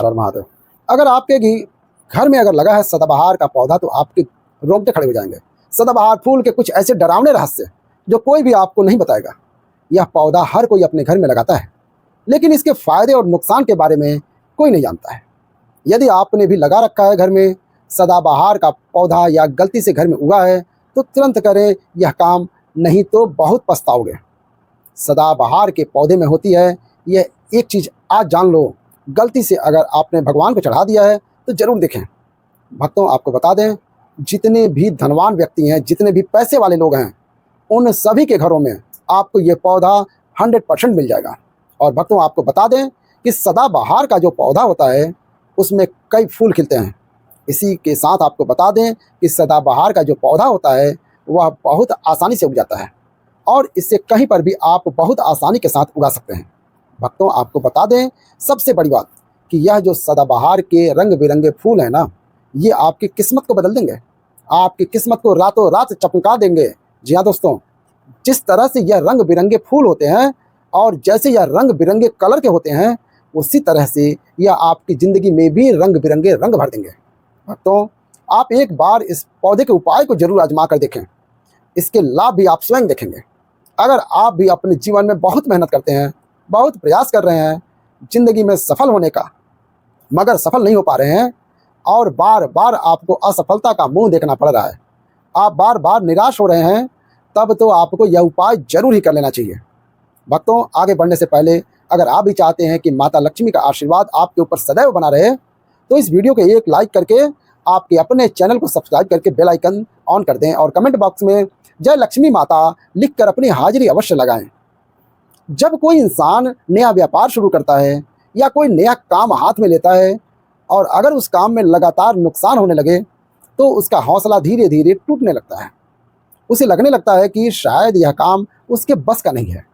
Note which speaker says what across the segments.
Speaker 1: हर हर महादेव। अगर आपके घर में अगर लगा है सदाबहार का पौधा तो आपके रोंगटे खड़े हो जाएंगे। सदाबहार फूल के कुछ ऐसे डरावने रहस्य जो कोई भी आपको नहीं बताएगा। यह पौधा हर कोई अपने घर में लगाता है, लेकिन इसके फायदे और नुकसान के बारे में कोई नहीं जानता है। यदि आपने भी लगा रखा है घर में सदाबहार का पौधा या गलती से घर में उगा है तो तुरंत करें यह काम, नहीं तो बहुत पछताओगे। सदाबहार के पौधे में होती है यह एक चीज़, आज जान लो। गलती से अगर आपने भगवान को चढ़ा दिया है तो जरूर देखें। भक्तों, आपको बता दें, जितने भी धनवान व्यक्ति हैं, जितने भी पैसे वाले लोग हैं, उन सभी के घरों में आपको ये पौधा 100% मिल जाएगा। और भक्तों, आपको बता दें कि सदाबहार का जो पौधा होता है उसमें कई फूल खिलते हैं। इसी के साथ आपको बता दें कि सदाबहार का जो पौधा होता है वह बहुत आसानी से उग जाता है और इससे कहीं पर भी आप बहुत आसानी के साथ उगा सकते हैं। भक्तों, आपको बता दें सबसे बड़ी बात कि यह जो सदाबहार के रंग बिरंगे फूल हैं ना, ये आपकी किस्मत को बदल देंगे, आपकी किस्मत को रातों रात चमका देंगे। जी हाँ दोस्तों, जिस तरह से यह रंग बिरंगे फूल होते हैं और जैसे यह रंग बिरंगे कलर के होते हैं, उसी तरह से यह आपकी ज़िंदगी में भी रंग बिरंगे रंग भर देंगे। भक्तों, आप एक बार इस पौधे के उपाय को जरूर आजमा कर देखें, इसके लाभ भी आप स्वयं देखेंगे। अगर आप भी अपने जीवन में बहुत मेहनत करते हैं, बहुत प्रयास कर रहे हैं ज़िंदगी में सफल होने का, मगर सफल नहीं हो पा रहे हैं और बार बार आपको असफलता का मुंह देखना पड़ रहा है, आप बार बार निराश हो रहे हैं, तब तो आपको यह उपाय जरूर ही कर लेना चाहिए। भक्तों, आगे बढ़ने से पहले अगर आप भी चाहते हैं कि माता लक्ष्मी का आशीर्वाद आपके ऊपर सदैव बना रहे तो इस वीडियो को एक लाइक करके आपके अपने चैनल को सब्सक्राइब करके बेल आइकन ऑन कर दें और कमेंट बॉक्स में जय लक्ष्मी माता लिखकर अपनी हाजिरी अवश्य लगाएं। जब कोई इंसान नया व्यापार शुरू करता है या कोई नया काम हाथ में लेता है और अगर उस काम में लगातार नुकसान होने लगे तो उसका हौसला धीरे धीरे टूटने लगता है। उसे लगने लगता है कि शायद यह काम उसके बस का नहीं है।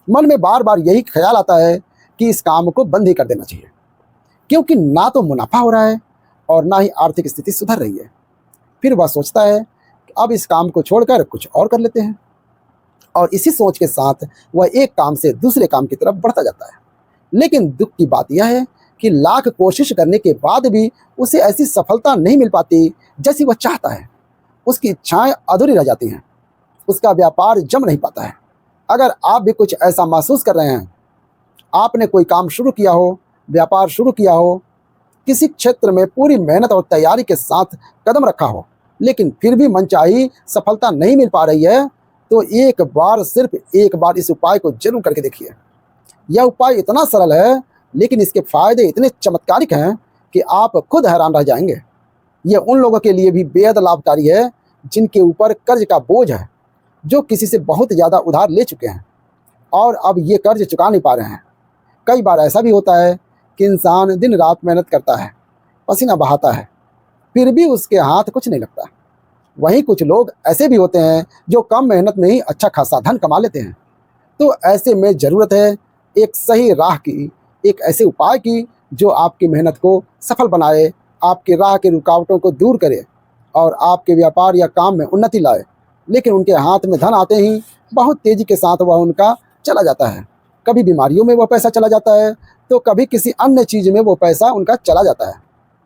Speaker 1: मन में बार बार यही ख्याल आता है कि इस काम को बंद ही कर देना चाहिए, क्योंकि ना तो मुनाफा हो रहा है और ना ही आर्थिक स्थिति सुधर रही है। फिर वह सोचता है कि अब इस काम को छोड़कर कुछ और कर लेते हैं और इसी सोच के साथ वह एक काम से दूसरे काम की तरफ बढ़ता जाता है। लेकिन दुख की बात यह है कि लाख कोशिश करने के बाद भी उसे ऐसी सफलता नहीं मिल पाती जैसी वह चाहता है। उसकी इच्छाएं अधूरी रह जाती हैं, उसका व्यापार जम नहीं पाता है। अगर आप भी कुछ ऐसा महसूस कर रहे हैं, आपने कोई काम शुरू किया हो, व्यापार शुरू किया हो, किसी क्षेत्र में पूरी मेहनत और तैयारी के साथ कदम रखा हो, लेकिन फिर भी मनचाही सफलता नहीं मिल पा रही है, तो एक बार, सिर्फ एक बार इस उपाय को जरूर करके देखिए। यह उपाय इतना सरल है लेकिन इसके फायदे इतने चमत्कारिक हैं कि आप खुद हैरान रह जाएंगे। यह उन लोगों के लिए भी बेहद लाभकारी है जिनके ऊपर कर्ज का बोझ है, जो किसी से बहुत ज़्यादा उधार ले चुके हैं और अब ये कर्ज चुका नहीं पा रहे हैं। कई बार ऐसा भी होता है कि इंसान दिन रात मेहनत करता है, पसीना बहाता है, फिर भी उसके हाथ कुछ नहीं लगता। वहीं कुछ लोग ऐसे भी होते हैं जो कम मेहनत में ही अच्छा खासा धन कमा लेते हैं। तो ऐसे में ज़रूरत है एक सही राह की, एक ऐसे उपाय की जो आपकी मेहनत को सफल बनाए, आपकी राह की रुकावटों को दूर करे और आपके व्यापार या काम में उन्नति लाए। लेकिन उनके हाथ में धन आते ही बहुत तेज़ी के साथ वह उनका चला जाता है। कभी बीमारियों में वह पैसा चला जाता है तो कभी किसी अन्य चीज़ में वो पैसा उनका चला जाता है।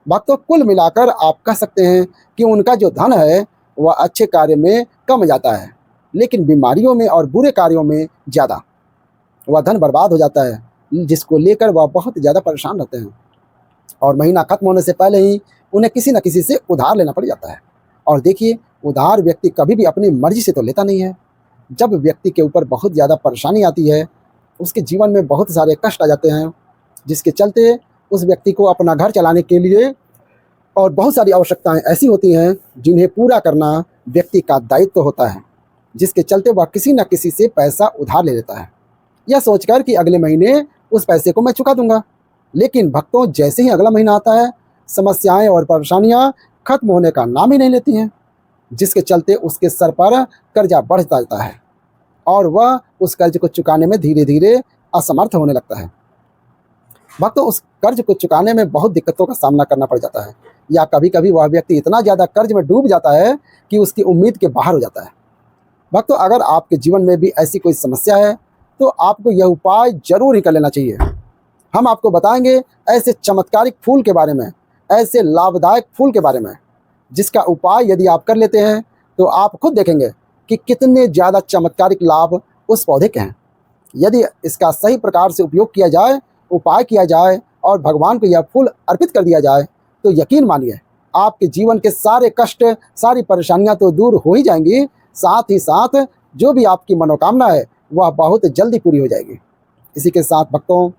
Speaker 1: भक्तों, कुल मिलाकर आप कह सकते हैं कि उनका जो धन है वह अच्छे कार्य में कम जाता है, लेकिन बीमारियों में और बुरे कार्यों में ज़्यादा। वह धन बर्बाद हो जाता है, जिसको लेकर वह बहुत ज़्यादा परेशान रहते हैं और महीना खत्म होने से पहले ही उन्हें किसी न किसी से उधार लेना पड़ जाता है। और देखिए, उधार व्यक्ति कभी भी अपनी मर्जी से तो लेता नहीं है। जब व्यक्ति के ऊपर बहुत ज़्यादा परेशानी आती है, उसके जीवन में बहुत सारे कष्ट आ जाते हैं, जिसके चलते उस व्यक्ति को अपना घर चलाने के लिए और बहुत सारी आवश्यकताएं ऐसी होती हैं जिन्हें पूरा करना व्यक्ति का दायित्व होता है, जिसके चलते वह किसी न किसी से पैसा उधार ले लेता है, यह सोचकर कि अगले महीने उस पैसे को मैं चुका दूंगा। लेकिन भक्तों, जैसे ही अगला महीना आता है, समस्याएं और परेशानियां खत्म होने का नाम ही नहीं लेती हैं, जिसके चलते उसके सर पर कर्जा बढ़ता जाता है और वह उस कर्ज को चुकाने में धीरे धीरे असमर्थ होने लगता है। भक्तों, उस कर्ज को चुकाने में बहुत दिक्कतों का सामना करना पड़ जाता है, या कभी कभी वह व्यक्ति इतना ज़्यादा कर्ज में डूब जाता है कि उसकी उम्मीद के बाहर हो जाता है। भक्तों, अगर आपके जीवन में भी ऐसी कोई समस्या है तो आपको यह उपाय जरूर ही कर लेना चाहिए। हम आपको बताएंगे ऐसे चमत्कारिक फूल के बारे में, ऐसे लाभदायक फूल के बारे में जिसका उपाय यदि आप कर लेते हैं तो आप खुद देखेंगे कि कितने ज़्यादा चमत्कारिक लाभ उस पौधे के हैं। यदि इसका सही प्रकार से उपयोग किया जाए, उपाय किया जाए और भगवान को यह फूल अर्पित कर दिया जाए तो यकीन मानिए आपके जीवन के सारे कष्ट, सारी परेशानियां तो दूर हो ही जाएंगी, साथ ही साथ जो भी आपकी मनोकामना है वह बहुत जल्दी पूरी हो जाएगी। इसी के साथ भक्तों,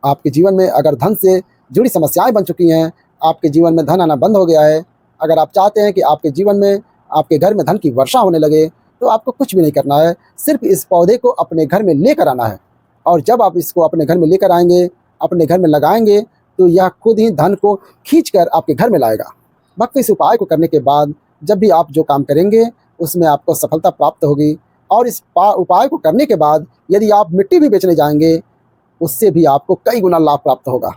Speaker 1: आपके जीवन में अगर धन से जुड़ी समस्याएं बन चुकी हैं, आपके जीवन में धन आना बंद हो गया है, अगर आप चाहते हैं कि आपके जीवन में, आपके घर में धन की वर्षा होने लगे, तो आपको कुछ भी नहीं करना है, सिर्फ इस पौधे को अपने घर में लेकर आना है। और जब आप इसको अपने घर में लेकर आएंगे, अपने घर में लगाएंगे, तो यह खुद ही धन को खींचकर आपके घर में लाएगा। भक्त, इस उपाय को करने के बाद जब भी आप जो काम करेंगे उसमें आपको सफलता प्राप्त होगी। और इस उपाय को करने के बाद यदि आप मिट्टी भी बेचने जाएंगे, उससे भी आपको कई गुना लाभ प्राप्त होगा।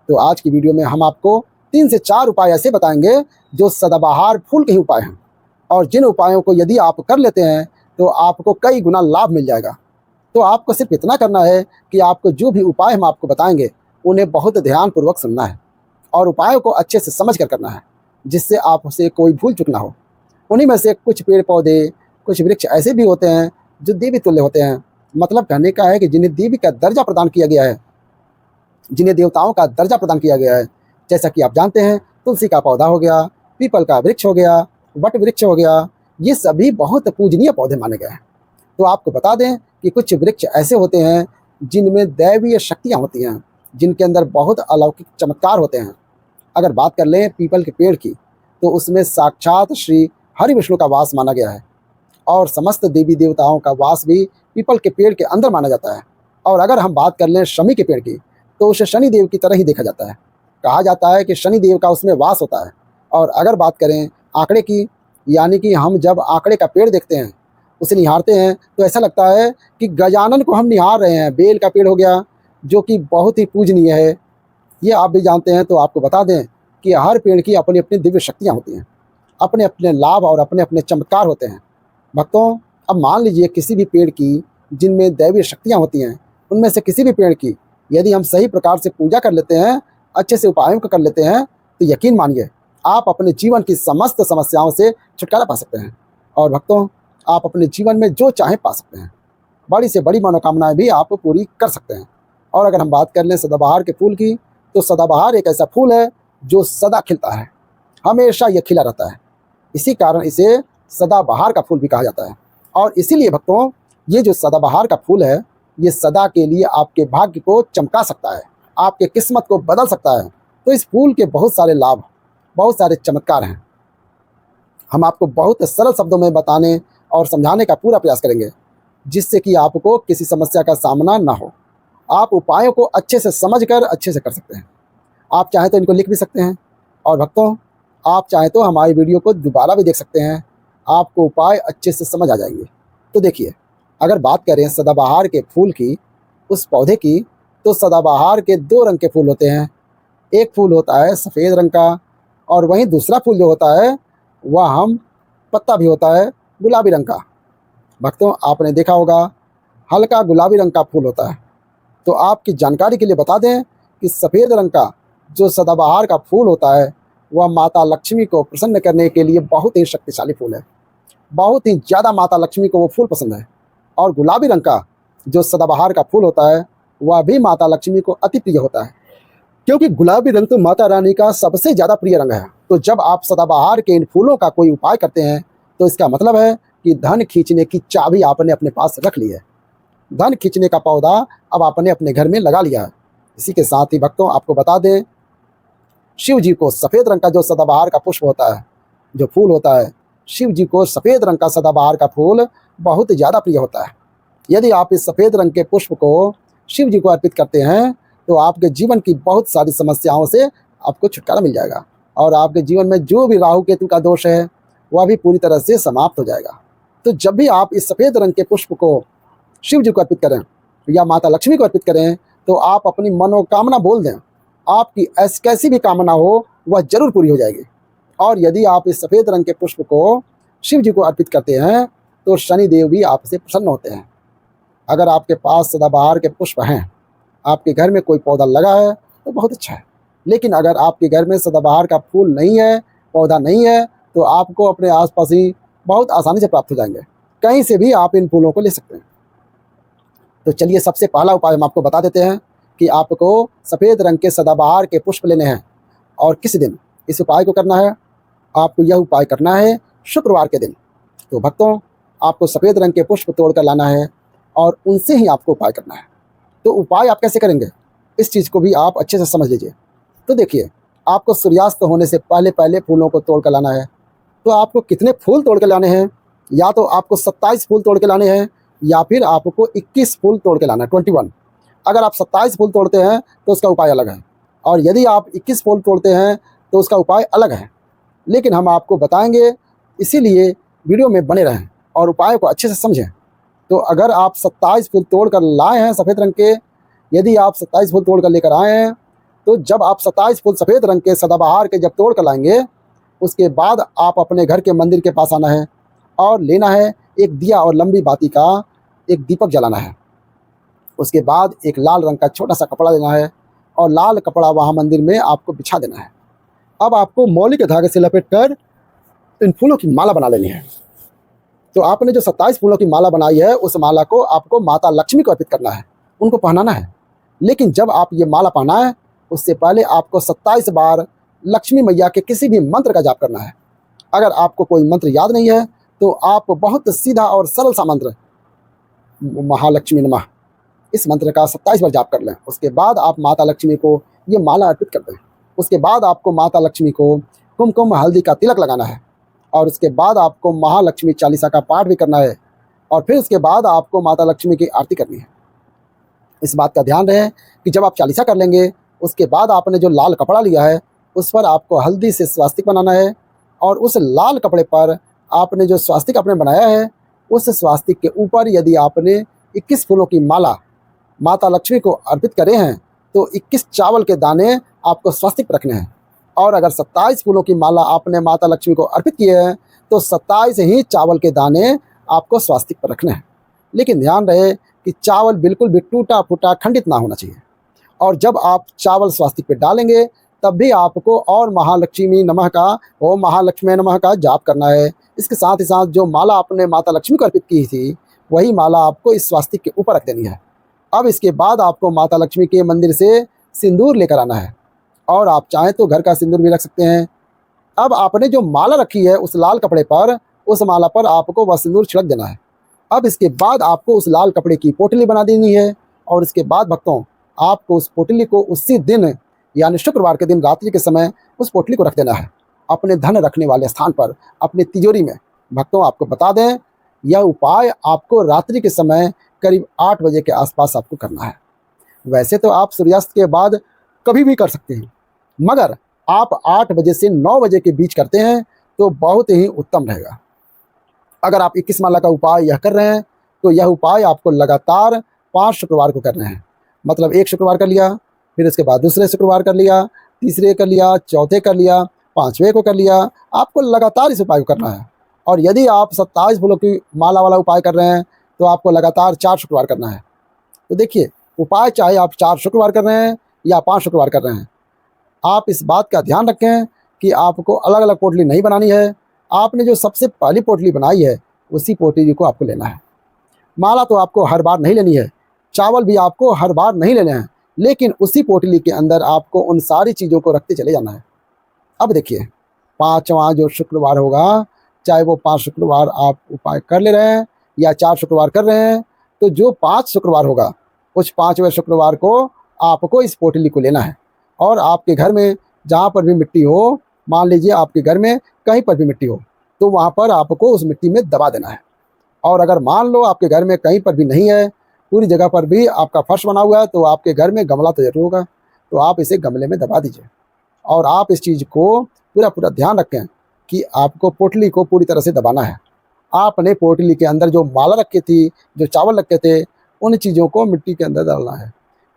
Speaker 1: तो आज की वीडियो में हम आपको 3 से 4 उपाय ऐसे बताएंगे जो सदाबहार फूल के ही उपाय हैं, और जिन उपायों को यदि आप कर लेते हैं तो आपको कई गुना लाभ मिल जाएगा। तो आपको सिर्फ इतना करना है कि आपको जो भी उपाय हम आपको बताएंगे उन्हें बहुत ध्यानपूर्वक सुनना है और उपायों को अच्छे से समझ कर करना है, जिससे आपसे कोई भूल चूक ना हो। उन्हीं में से कुछ पेड़ पौधे, कुछ वृक्ष ऐसे भी होते हैं जो देवी तुल्य होते हैं। मतलब कहने का है कि जिन्हें देवी का दर्जा प्रदान किया गया है, जिन्हें देवताओं का दर्जा प्रदान किया गया है। जैसा कि आप जानते हैं, तुलसी का पौधा हो गया, पीपल का वृक्ष हो गया, वट वृक्ष हो गया, ये सभी बहुत पूजनीय पौधे माने गए हैं। तो आपको बता दें कि कुछ वृक्ष ऐसे होते हैं जिनमें दैवीय शक्तियाँ होती हैं, जिनके अंदर बहुत अलौकिक चमत्कार होते हैं। अगर बात कर लें पीपल के पेड़ की, तो उसमें साक्षात श्री हरि विष्णु का वास माना गया है, और समस्त देवी देवताओं का वास भी पीपल के पेड़ के अंदर माना जाता है। और अगर हम बात कर लें शमी के पेड़ की, तो उसे शनि देव की तरह ही देखा जाता है। कहा जाता है कि शनि देव का उसमें वास होता है। और अगर बात करें आंकड़े की, यानी कि हम जब आंकड़े का पेड़ देखते हैं, उसे निहारते हैं, तो ऐसा लगता है कि गजानन को हम निहार रहे हैं। बेल का पेड़ हो गया, जो कि बहुत ही पूजनीय है, ये आप भी जानते हैं। तो आपको बता दें कि हर पेड़ की अपनी अपनी दिव्य शक्तियाँ होती हैं, अपने अपने लाभ और अपने अपने चमत्कार होते हैं। भक्तों, अब मान लीजिए किसी भी पेड़ की जिनमें दैवीय शक्तियाँ होती हैं, उनमें से किसी भी पेड़ की यदि हम सही प्रकार से पूजा कर लेते हैं, अच्छे से उपायों को कर लेते हैं, तो यकीन मानिए आप अपने जीवन की समस्त समस्याओं से छुटकारा पा सकते हैं। और भक्तों, आप अपने जीवन में जो चाहें पा सकते हैं, बड़ी से बड़ी मनोकामनाएं भी आप पूरी कर सकते हैं। और अगर हम बात कर लें सदाबहार के फूल की, तो सदाबहार एक ऐसा फूल है जो सदा खिलता है, हमेशा यह खिला रहता है। इसी कारण इसे सदाबहार का फूल भी कहा जाता है। और इसीलिए भक्तों, ये जो सदाबहार का फूल है, ये सदा के लिए आपके भाग्य को चमका सकता है, आपके किस्मत को बदल सकता है। तो इस फूल के बहुत सारे लाभ, बहुत सारे चमत्कार हैं। हम आपको बहुत सरल शब्दों में बताने और समझाने का पूरा प्रयास करेंगे, जिससे कि आपको किसी समस्या का सामना ना हो। आप उपायों को अच्छे से समझकर अच्छे से कर सकते हैं। आप चाहें तो इनको लिख भी सकते हैं। और भक्तों, आप चाहें तो हमारी वीडियो को दोबारा भी देख सकते हैं, आपको उपाय अच्छे से समझ आ जाएंगे। तो देखिए, अगर बात करें सदाबहार के फूल की, उस पौधे की, तो सदाबहार के 2 रंग के फूल होते हैं। एक फूल होता है सफ़ेद रंग का, और वहीं दूसरा फूल जो होता है वह हम पत्ता भी होता है गुलाबी रंग का। भक्तों, आपने देखा होगा हल्का गुलाबी रंग का फूल होता है। तो आपकी जानकारी के लिए बता दें कि सफ़ेद रंग का जो सदाबहार का फूल होता है, वह माता लक्ष्मी को प्रसन्न करने के लिए बहुत ही शक्तिशाली फूल है। बहुत ही ज़्यादा माता लक्ष्मी को वो फूल पसंद है। और गुलाबी रंग का जो सदाबहार का फूल होता है, वह भी माता लक्ष्मी को अति प्रिय होता है, क्योंकि गुलाबी रंग तो माता रानी का सबसे ज़्यादा प्रिय रंग है। तो जब आप सदाबहार के इन फूलों का कोई उपाय करते हैं, तो इसका मतलब है कि धन खींचने की चाबी आपने अपने पास रख ली है। धन खींचने का पौधा अब आपने अपने घर में लगा लिया है। इसी के साथ ही भक्तों, आपको बता दें, शिव जी को सफ़ेद रंग का जो सदाबहार का पुष्प होता है, जो फूल होता है, शिव जी को सफ़ेद रंग का सदाबहार का फूल बहुत ज़्यादा प्रिय होता है। यदि आप इस सफ़ेद रंग के पुष्प को शिव जी को अर्पित करते हैं, तो आपके जीवन की बहुत सारी समस्याओं से आपको छुटकारा मिल जाएगा, और आपके जीवन में जो भी राहु केतु का दोष है वह भी पूरी तरह से समाप्त हो जाएगा। तो जब भी आप इस सफ़ेद रंग के पुष्प को शिव जी को अर्पित करें या माता लक्ष्मी को अर्पित करें, तो आप अपनी मनोकामना बोल दें, आपकी कैसी भी कामना हो वह जरूर पूरी हो जाएगी। और यदि आप इस सफ़ेद रंग के पुष्प को शिव जी को अर्पित करते हैं, तो शनि देव भी आपसे प्रसन्न होते हैं। अगर आपके पास सदाबहार के पुष्प हैं, आपके घर में कोई पौधा लगा है तो बहुत अच्छा है, लेकिन अगर आपके घर में सदाबहार का फूल नहीं है, पौधा नहीं है, तो आपको अपने आसपास ही बहुत आसानी से प्राप्त हो जाएंगे। कहीं से भी आप इन फूलों को ले सकते हैं। तो चलिए सबसे पहला उपाय हम आपको बता देते हैं कि आपको सफ़ेद रंग के सदाबहार के पुष्प लेने हैं और किस दिन इस उपाय को करना है। आपको यह उपाय करना है शुक्रवार के दिन। तो भक्तों, आपको सफ़ेद रंग के पुष्प तोड़ कर लाना है और उनसे ही आपको उपाय करना है। तो उपाय आप कैसे करेंगे, इस चीज़ को भी आप अच्छे से समझ लीजिए। तो देखिए, आपको सूर्यास्त होने से पहले पहले फूलों को तोड़ कर लाना है। तो आपको कितने फूल तोड़ के लाने हैं, या तो आपको 27 फूल तोड़ के लाने हैं या फिर आपको 21 फूल तोड़ के लाना है, 21। अगर आप 27 फूल तोड़ते हैं तो उसका उपाय अलग है, और यदि आप 21 फूल तोड़ते हैं तो उसका उपाय अलग है। लेकिन हम आपको बताएंगे, इसीलिए वीडियो में बने रहें और उपाय को अच्छे से समझें। तो अगर आप 27 फूल तोड़ कर लाए हैं सफ़ेद रंग के, यदि आप 27 फूल तोड़ कर लेकर आए हैं, तो जब आप 27 फूल सफ़ेद रंग के सदाबहार के जब तोड़ कर लाएंगे, उसके बाद आप अपने घर के मंदिर के पास आना है और लेना है एक दिया और लंबी बाती का एक दीपक जलाना है। उसके बाद एक लाल रंग का छोटा सा कपड़ा लेना है और लाल कपड़ा वहाँ मंदिर में आपको बिछा देना है। अब आपको मौली के धागे से लपेट कर इन फूलों की माला बना लेनी है। तो आपने जो 27 फूलों की माला बनाई है, उस माला को आपको माता लक्ष्मी को अर्पित करना है, उनको पहनाना है। लेकिन जब आप ये माला पहनाएं, उससे पहले आपको 27 बार लक्ष्मी मैया के किसी भी मंत्र का जाप करना है। अगर आपको कोई मंत्र याद नहीं है तो आप बहुत सीधा और सरल सा मंत्र महालक्ष्मी नमः, इस मंत्र का 27 बार जाप कर लें। उसके बाद आप माता लक्ष्मी को ये माला अर्पित कर दें। उसके बाद आपको माता लक्ष्मी को कुमकुम हल्दी का तिलक लगाना है और उसके बाद आपको महालक्ष्मी चालीसा का पाठ भी करना है और फिर उसके बाद आपको माता लक्ष्मी की आरती करनी है। इस बात का ध्यान रहे कि जब आप चालीसा कर लेंगे, उसके बाद आपने जो लाल कपड़ा लिया है उस पर आपको हल्दी से स्वास्तिक बनाना है और उस लाल कपड़े पर आपने जो स्वास्तिक आपने बनाया है, उस स्वास्तिक के ऊपर यदि आपने 21 फूलों की माला माता लक्ष्मी को अर्पित करे हैं तो 21 चावल के दाने आपको स्वास्तिक पर रखने हैं। और अगर 27 फूलों की माला आपने माता लक्ष्मी को अर्पित किए हैं तो 27 ही चावल के दाने आपको स्वास्तिक पर रखने हैं। लेकिन ध्यान रहे कि चावल बिल्कुल भी टूटा फूटा खंडित ना होना चाहिए। और जब आप चावल स्वास्तिक पे डालेंगे तब भी आपको और महालक्ष्मी नमः का ओम महालक्ष्मी नमः का जाप करना है। इसके साथ ही साथ जो माला आपने माता लक्ष्मी को अर्पित की थी, वही माला आपको इस स्वास्तिक के ऊपर रख देनी है। अब इसके बाद आपको माता लक्ष्मी के मंदिर से सिंदूर लेकर आना है और आप चाहें तो घर का सिंदूर भी रख सकते हैं। अब आपने जो माला रखी है उस लाल कपड़े पर, उस माला पर आपको वह सिंदूर छिड़क देना है। अब इसके बाद आपको उस लाल कपड़े की पोटली बना देनी है और इसके बाद भक्तों, आपको उस पोटली को उसी दिन यानी शुक्रवार के दिन रात्रि के समय उस पोटली को रख देना है अपने धन रखने वाले स्थान पर, अपनी तिजोरी में। भक्तों, आपको बता दें, यह उपाय आपको रात्रि के समय करीब 8 बजे के आसपास आपको करना है। वैसे तो आप सूर्यास्त के बाद कभी भी कर सकते हैं, मगर आप 8 बजे से 9 बजे के बीच करते हैं तो बहुत ही उत्तम रहेगा। अगर आप 21 माला का उपाय यह कर रहे हैं तो यह उपाय आपको लगातार 5 शुक्रवार को करना है। मतलब एक शुक्रवार कर लिया, फिर उसके बाद दूसरे शुक्रवार कर लिया, तीसरे कर लिया, चौथे कर लिया, 5वें को कर लिया। आपको लगातार इस उपाय को करना है। और यदि आप 27 फूलों की माला वाला उपाय कर रहे हैं तो आपको लगातार 4 शुक्रवार करना है। तो देखिए, उपाय चाहे आप 4 शुक्रवार कर रहे हैं या 5 शुक्रवार कर रहे हैं, आप इस बात का ध्यान रखें कि आपको अलग अलग पोटली नहीं बनानी है। आपने जो सबसे पहली पोटली बनाई है उसी पोटली को आपको लेना है। माला तो आपको हर बार नहीं लेनी है, चावल भी आपको हर बार नहीं लेने हैं, लेकिन उसी पोटली के अंदर आपको उन सारी चीज़ों को रखते चले जाना है। अब देखिए, 5वां जो शुक्रवार होगा, चाहे वो 5 शुक्रवार आप उपाय कर ले रहे हैं या 4 शुक्रवार कर रहे हैं, तो जो 5 शुक्रवार होगा उस 5वें शुक्रवार को आपको इस पोटली को लेना है और आपके घर में जहाँ पर भी मिट्टी हो, मान लीजिए आपके घर में कहीं पर भी मिट्टी हो, तो वहाँ पर आपको उस मिट्टी में दबा देना है। और अगर मान लो आपके घर में कहीं पर भी नहीं है, पूरी जगह पर भी आपका फर्श बना हुआ है, तो आपके घर में गमला तो जरूर होगा, तो आप इसे गमले में दबा दीजिए। और आप इस चीज़ को पूरा ध्यान रखें कि आपको पोटली को पूरी तरह से दबाना है। आपने पोटली के अंदर जो माला रखी थी, जो चावल रखे थे, उन चीज़ों को मिट्टी के अंदर डालना है।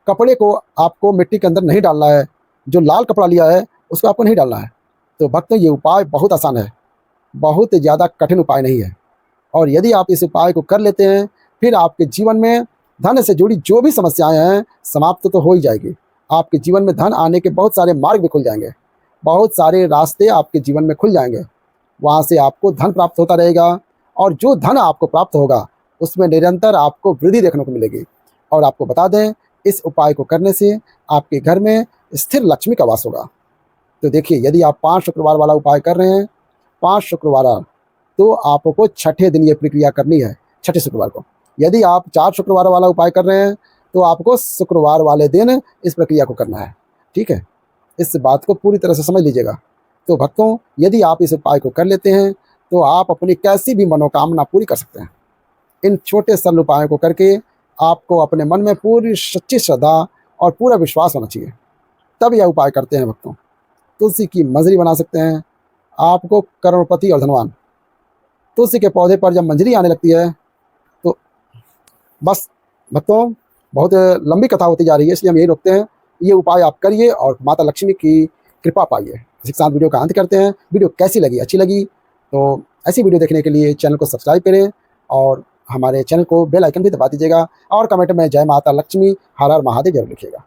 Speaker 1: कपड़े को आपको मिट्टी के अंदर नहीं डालना है, जो लाल कपड़ा लिया है उसको आपको नहीं डालना है। तो भक्तों, ये उपाय बहुत आसान है, बहुत ज़्यादा कठिन उपाय नहीं है। और यदि आप इस उपाय को कर लेते हैं, फिर आपके जीवन में धन से जुड़ी जो भी समस्याएं हैं समाप्त तो हो ही जाएगी। आपके जीवन में धन आने के बहुत सारे मार्ग भी खुल जाएंगे, बहुत सारे रास्ते आपके जीवन में खुल जाएंगे। वहाँ से आपको धन प्राप्त होता रहेगा और जो धन आपको प्राप्त होगा उसमें निरंतर आपको वृद्धि देखने को मिलेगी। और आपको बता दें, इस उपाय को करने से आपके घर में स्थिर लक्ष्मी का वास होगा। तो देखिए, यदि आप 5 शुक्रवार वाला उपाय कर रहे हैं, 5 शुक्रवार, तो आपको छठे दिन ये प्रक्रिया करनी है, छठे शुक्रवार को। यदि आप 4 शुक्रवार वाला उपाय कर रहे हैं तो आपको शुक्रवार वाले दिन इस प्रक्रिया को करना है। ठीक है, इस बात को पूरी तरह से समझ लीजिएगा। तो भक्तों, यदि आप इस उपाय को कर लेते हैं तो आप अपनी कैसी भी मनोकामना पूरी कर सकते हैं। इन छोटे सरल उपायों को करके आपको अपने मन में पूरी सच्ची श्रद्धा और पूरा विश्वास होना चाहिए, तब यह उपाय करते हैं भक्तों। तुलसी की मंजरी बना सकते हैं, आपको करोड़पति और धनवान। तुलसी के पौधे पर जब मंजरी आने लगती है तो बस भक्तों, बहुत लंबी कथा होती जा रही है, इसलिए हम यही रोकते हैं। ये उपाय आप करिए और माता लक्ष्मी की कृपा पाइए। इसी के साथ वीडियो का अंत करते हैं। वीडियो कैसी लगी, अच्छी लगी तो ऐसी वीडियो देखने के लिए चैनल को सब्सक्राइब करें और हमारे चैनल को बेल आइकन भी दबा दीजिएगा और कमेंट में जय माता लक्ष्मी, हर हर महादेव जरूर लिखिएगा।